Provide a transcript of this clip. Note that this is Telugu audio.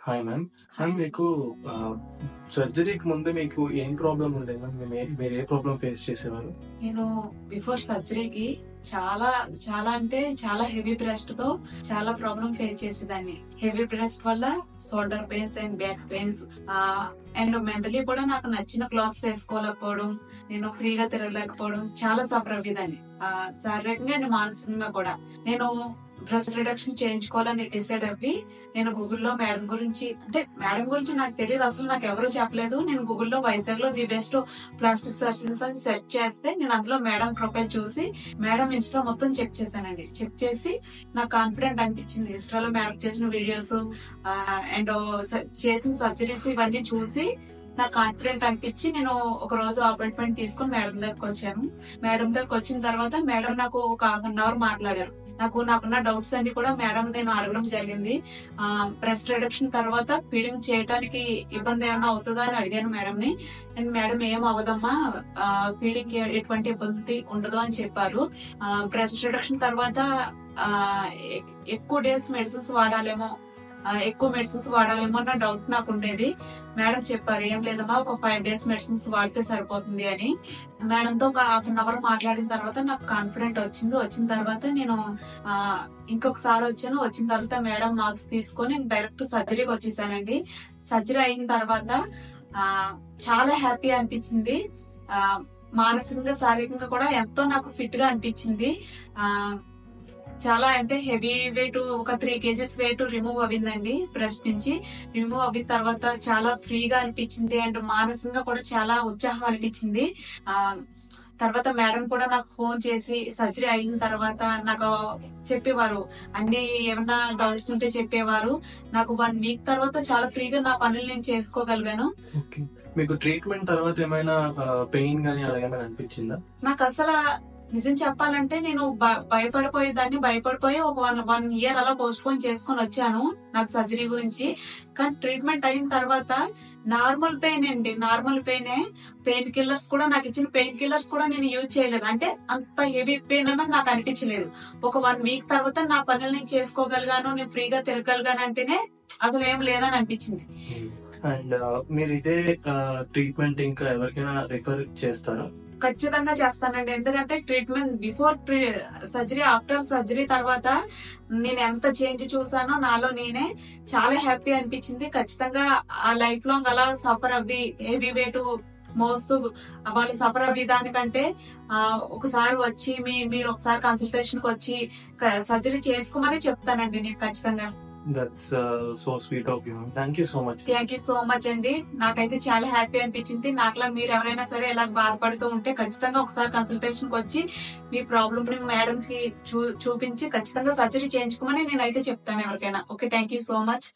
Hi ma'am. హాయ్. మీకు సర్జరీకి ముందు మీకు ఏం ప్రాబ్లమ్ ఉండేది మ్యామ్? మీరు ఏ ప్రాబ్లమ్ ఫేస్ చేసేవారు? నేను బిఫోర్ సర్జరీకి చాలా చాలా అంటే చాలా హెవీ బ్రెస్ట్ తో చాలా ప్రాబ్లం ఫేస్ చేసేదాన్ని. హెవీ బ్రెస్ట్ వల్ల shoulder pains and back pains, and mentally కూడా నాకు నచ్చిన క్లాత్స్ వేసుకోలేకపోవడం, నేను ఫ్రీగా తిరగలేకపోవడం, చాలా సఫర్ అయ్యేదాన్ని. శారీరకంగా అండ్ మానసికంగా కూడా. నేను బ్రెస్ట్ రిడక్షన్ చేయించుకోవాలని డిసైడ్ అవ్వి నేను గూగుల్లో మేడం గురించి నాకు తెలియదు, అసలు నాకు ఎవరు చెప్పలేదు. నేను గూగుల్లో వైజాగ్ లో ది బెస్ట్ ప్లాస్టిక్ సర్జన్స్ అని సెర్చ్ చేస్తే నేను అందులో మేడం ప్రొఫైల్ చూసి మేడం ఇన్స్టా మొత్తం చెక్ చేశానండి. చెక్ చేసి నాకు కాన్ఫిడెంట్ అనిపించింది. ఇన్స్టాలో మేడం చేసిన వీడియోస్ అండ్ చేసిన సర్జరీస్ ఇవన్నీ చూసి నాకు కాన్ఫిడెంట్ అనిపించి నేను ఒక రోజు అపాయింట్మెంట్ తీసుకుని మేడం దగ్గరకు వచ్చాను. మేడం దగ్గరకు వచ్చిన తర్వాత మేడం నాకు ఒక ½ మాట్లాడారు. నాకున్న డౌట్స్ అన్ని కూడా మేడం నేను అడగడం జరిగింది. బ్రెస్ట్ రిడక్షన్ తర్వాత ఫీడింగ్ చేయడానికి ఇబ్బంది ఏమైనా అవుతుందా అని అడిగాను మేడం ని. అండ్ మేడం ఏం అవ్వదమ్మా, ఫీడింగ్ ఎటువంటి ఇబ్బంది ఉండదు అని చెప్పారు. బ్రెస్ట్ రిడక్షన్ తర్వాత ఎక్కువ డేస్ మెడిసిన్స్ వాడాలేమో అన్న డౌట్ నాకు ఉండేది. మేడం చెప్పారు, ఏం లేదమ్మా, ఒక 5 days మెడిసిన్స్ వాడితే సరిపోతుంది అని. మేడం తో ఒక ½ మాట్లాడిన తర్వాత నాకు కాన్ఫిడెంట్ వచ్చింది. వచ్చిన తర్వాత నేను ఇంకొకసారి వచ్చాను. వచ్చిన తర్వాత మేడం మార్క్స్ తీసుకొని డైరెక్ట్ సర్జరీకి వచ్చేసానండి. సర్జరీ అయిన తర్వాత చాలా హ్యాపీ అనిపించింది. మానసికంగా శారీరకంగా కూడా ఎంతో నాకు ఫిట్ గా అనిపించింది. చాలా అంటే హెవీ వెయిట్, ఒక 3 kgs వెయిట్ రిమూవ్ అవ్విందండి బ్రెస్ట్ నుంచి. రిమూవ్ అయిన తర్వాత చాలా ఫ్రీగా అనిపించింది అండ్ మానసికంగా కూడా చాలా ఉత్సాహం అనిపించింది. తర్వాత మేడం కూడా నాకు ఫోన్ చేసి సర్జరీ అయిన తర్వాత నాకు చెప్పేవారు, అన్ని ఏమన్నా డౌట్స్ ఉంటే చెప్పేవారు. నాకు 1 week తర్వాత చాలా ఫ్రీగా నా పనులు నేను చేసుకోగలిగాను. మీకు ట్రీట్మెంట్ తర్వాత ఏమైనా పెయిన్ గానీ అలా ఏమైనా అనిపించిందా? నాకు అసలు నిజం చెప్పాలంటే నేను భయపడిపోయి ఒక 1 year అలా పోస్ట్ పోన్ చేసుకొని వచ్చాను నాకు సర్జరీ గురించి. కానీ ట్రీట్మెంట్ అయిన తర్వాత నార్మల్ పెయిన్ కిల్లర్స్ కూడా నాకు ఇచ్చిన పెయిన్ కిల్లర్స్ కూడా నేను యూజ్ చేయలేదు. అంటే అంత హెవీ పెయిన్ అన్నది నాకు అనిపించలేదు. ఒక 1 week తర్వాత నా పనులు నేను చేసుకోగలిగాను, నేను ఫ్రీగా తిరగలిగాను అంటేనే అసలు ఏం లేదని అనిపించింది. అండ్ మీరు ఇదే ట్రీట్మెంట్ ఇంకా ఎవరికైనా రిఫర్ చేస్తారా? ఖచ్చితంగా చేస్తానండి. ఎందుకంటే treatment before surgery, after surgery తర్వాత నేను ఎంత చేంజ్ చూసానో నాలో నేనే చాలా హ్యాపీ అనిపించింది. ఖచ్చితంగా ఆ లైఫ్ లాంగ్ అలా సఫర్ అవ్వి హెవీ వెయిట్ మోస్తూ వాళ్ళు సఫర్ అవ్వే దానికంటే ఒకసారి వచ్చి మీరు ఒకసారి కన్సల్టేషన్ కి వచ్చి సర్జరీ చేసుకోమని చెప్తానండి నేను ఖచ్చితంగా. That's so sweet of you. Thank you so much. Thank you so much అండి. నాకైతే చాలా హ్యాపీ అనిపించింది. నాకులా మీరు ఎవరైనా సరే ఇలా బాధపడుతూ ఉంటే ఖచ్చితంగా ఒకసారి కన్సల్టేషన్ కి వచ్చి మీ ప్రాబ్లమ్ ని మేడం కి చూపించి ఖచ్చితంగా సర్జరీ చేయించుకోమని నేనైతే చెప్తాను ఎవరికైనా. Okay, thank you so much.